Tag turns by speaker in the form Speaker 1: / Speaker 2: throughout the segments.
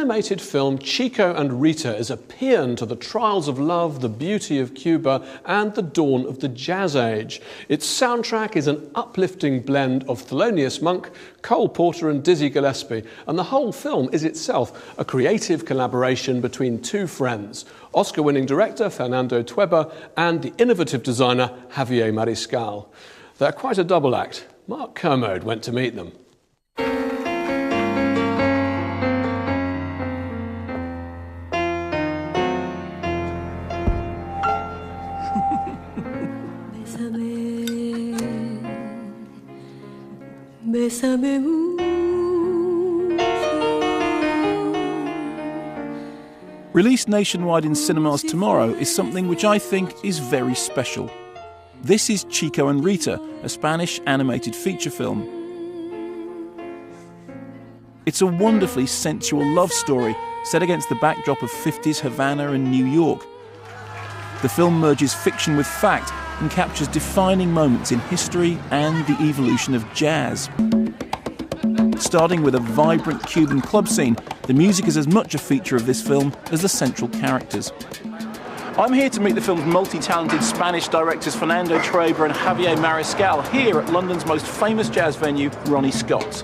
Speaker 1: Animated film Chico and Rita is a paean to the trials of love, the beauty of Cuba, and the dawn of the Jazz Age. Its soundtrack is an uplifting blend of Thelonious Monk, Cole Porter and Dizzy Gillespie, and the whole film is itself a creative collaboration between two friends, Oscar-winning director Fernando Trueba and the innovative designer Javier Mariscal. They're quite a double act. Mark Kermode went to meet them.
Speaker 2: Released nationwide in cinemas tomorrow is something which I think is very special. This is Chico and Rita, a Spanish animated feature film. It's a wonderfully sensual love story set against the backdrop of 50s Havana and New York. The film merges fiction with fact and captures defining moments in history and the evolution of jazz. Starting with a vibrant Cuban club scene, the music is as much a feature of this film as the central characters. I'm here to meet the film's multi-talented Spanish directors Fernando Trueba and Javier Mariscal here at London's most famous jazz venue, Ronnie Scott's.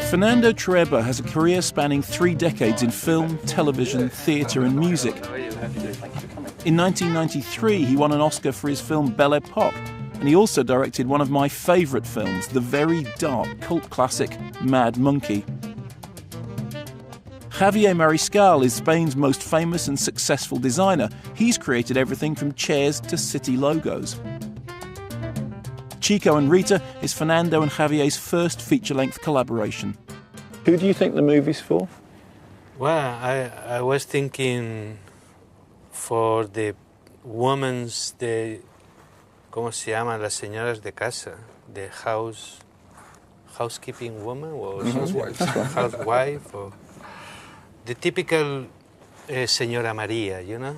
Speaker 2: Fernando Trueba has a career spanning 3 decades in film, television, theatre and music. In 1993, he won an Oscar for his film Belle Epoque, and he also directed one of my favourite films, the very dark cult classic Mad Monkey. Javier Mariscal is Spain's most famous and successful designer. He's created everything from chairs to city logos. Chico and Rita is Fernando and Javier's first feature-length collaboration. Who do you think the movie's for?
Speaker 3: Well, I was thinking for the women's, ¿cómo se llaman las señoras de casa? The housekeeping woman or housewife, or the typical Señora Maria, you know?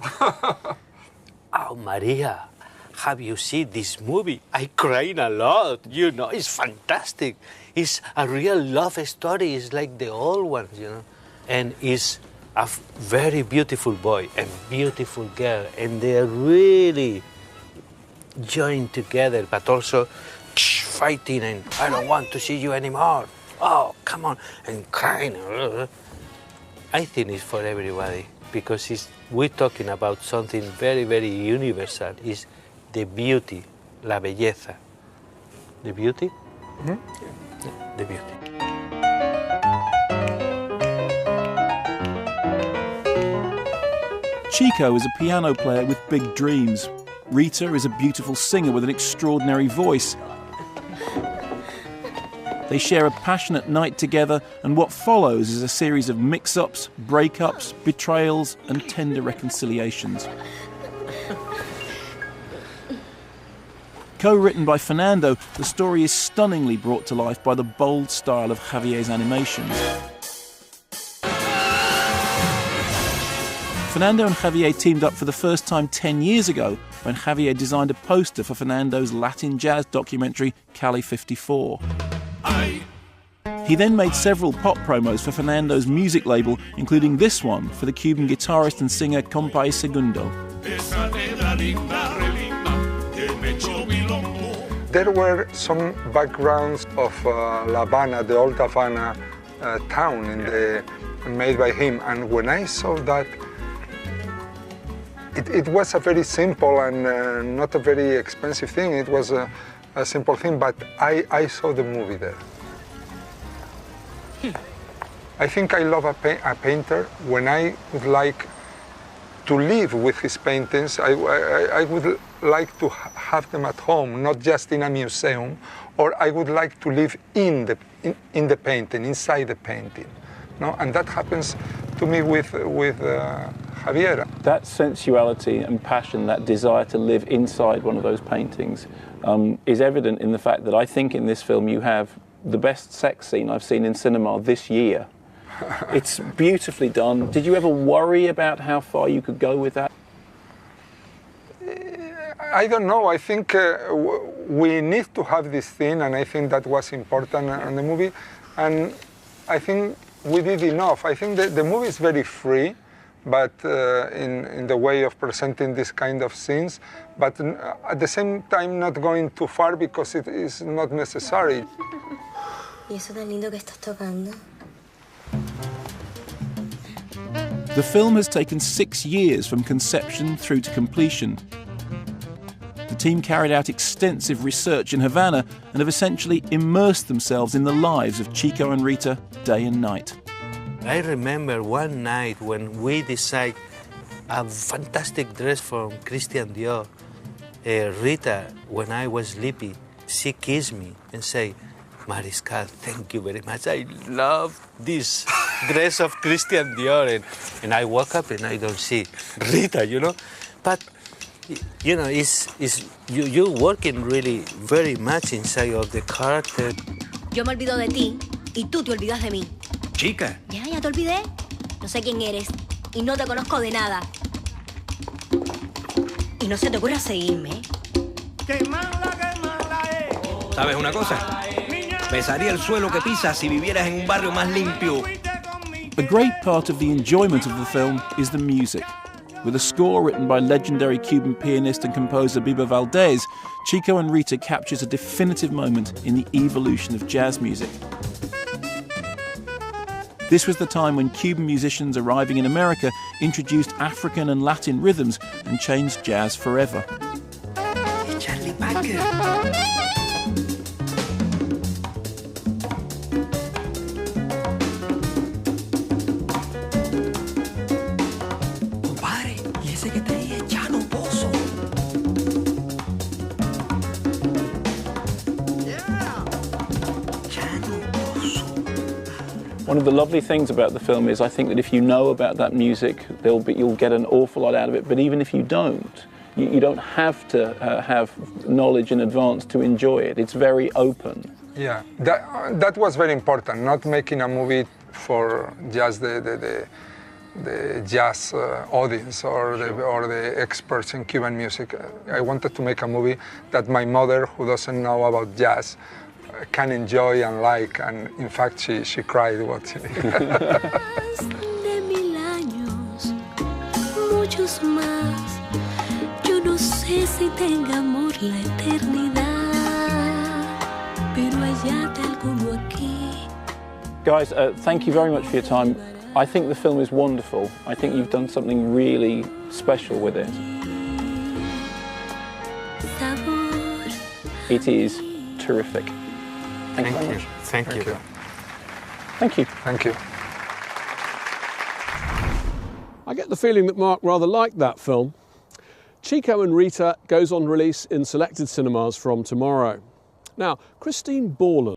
Speaker 3: Oh, Maria, have you seen this movie? I cried a lot, you know, it's fantastic. It's a real love story, it's like the old ones, you know? And it's a very beautiful boy and beautiful girl, and they're really joined together, but also fighting and I don't want to see you anymore. Oh, come on, and crying. I think it's for everybody because we're talking about something very, very universal. It's the beauty, la belleza. The beauty? Mm-hmm. Yeah, the beauty.
Speaker 2: Chico is a piano player with big dreams. Rita is a beautiful singer with an extraordinary voice. They share a passionate night together, and what follows is a series of mix-ups, breakups, betrayals, and tender reconciliations. Co-written by Fernando, the story is stunningly brought to life by the bold style of Javier's animations. Fernando and Javier teamed up for the first time 10 years ago when Javier designed a poster for Fernando's Latin jazz documentary Cali 54. He then made several pop promos for Fernando's music label, including this one for the Cuban guitarist and singer Compay Segundo.
Speaker 4: There were some backgrounds of La Habana, the old Havana town made by him, and when I saw that, it was a very simple and not a very expensive thing. It was a simple thing, but I saw the movie there. I think I love a painter when I would like to live with his paintings. I would like to have them at home, not just in a museum, or I would like to live in the painting, inside the painting. No? And that happens to me with Javier.
Speaker 2: That sensuality and passion, that desire to live inside one of those paintings is evident in the fact that I think in this film you have the best sex scene I've seen in cinema this year. It's beautifully done. Did you ever worry about how far you could go with that?
Speaker 4: I don't know. I think we need to have this scene, and I think that was important in the movie. And I think we did enough. I think the movie is very free, but in the way of presenting this kind of scenes, but at the same time not going too far because it is not necessary.
Speaker 5: ¿Y eso tan lindo que estás tocando?
Speaker 2: The film has taken 6 years from conception through to completion. The team carried out extensive research in Havana and have essentially immersed themselves in the lives of Chico and Rita day and night.
Speaker 3: I remember one night when we decided a fantastic dress from Christian Dior. Rita, when I was sleepy, she kissed me and said, Mariscal, thank you very much. I love this dress of Christian Dior. And I woke up and I don't see Rita, you know. But, you know, you're working really very much inside of the character.
Speaker 5: Yo me olvido de ti y tú te olvidas de mí.
Speaker 6: Chica.
Speaker 5: Ya te olvidé. No sé quién eres y no te conozco de nada. Y no se te ocurra seguirme.
Speaker 6: ¿Sabes una cosa? Besaría el suelo que pisas si vivieras en un barrio más limpio.
Speaker 2: A great part of the enjoyment of the film is the music. With a score written by legendary Cuban pianist and composer Biba Valdés, Chico and Rita captures a definitive moment in the evolution of jazz music. This was the time when Cuban musicians arriving in America introduced African and Latin rhythms and changed jazz forever.
Speaker 6: Charlie Parker.
Speaker 2: One of the lovely things about the film is I think that if you know about that music, you'll get an awful lot out of it. But even if you don't, you don't have to have knowledge in advance to enjoy it. It's very open.
Speaker 4: Yeah, that was very important, not making a movie for just the jazz audience or the experts in Cuban music. I wanted to make a movie that my mother, who doesn't know about jazz, can enjoy and like, and in fact she cried watching it.
Speaker 5: De 1000 años, muchos más. Yo no sé si tenga amor la eternidad, pero allá de alguno aquí.
Speaker 2: Guys, thank you very much for your time. I think the film is wonderful. I think you've done something really special with it.
Speaker 5: Sabor.
Speaker 2: It is terrific. Thank you very much.
Speaker 3: Thank you.
Speaker 2: Thank you.
Speaker 4: Thank you.
Speaker 1: I get the feeling that Mark rather liked that film. Chico and Rita goes on release in selected cinemas from tomorrow. Now, Christine Borland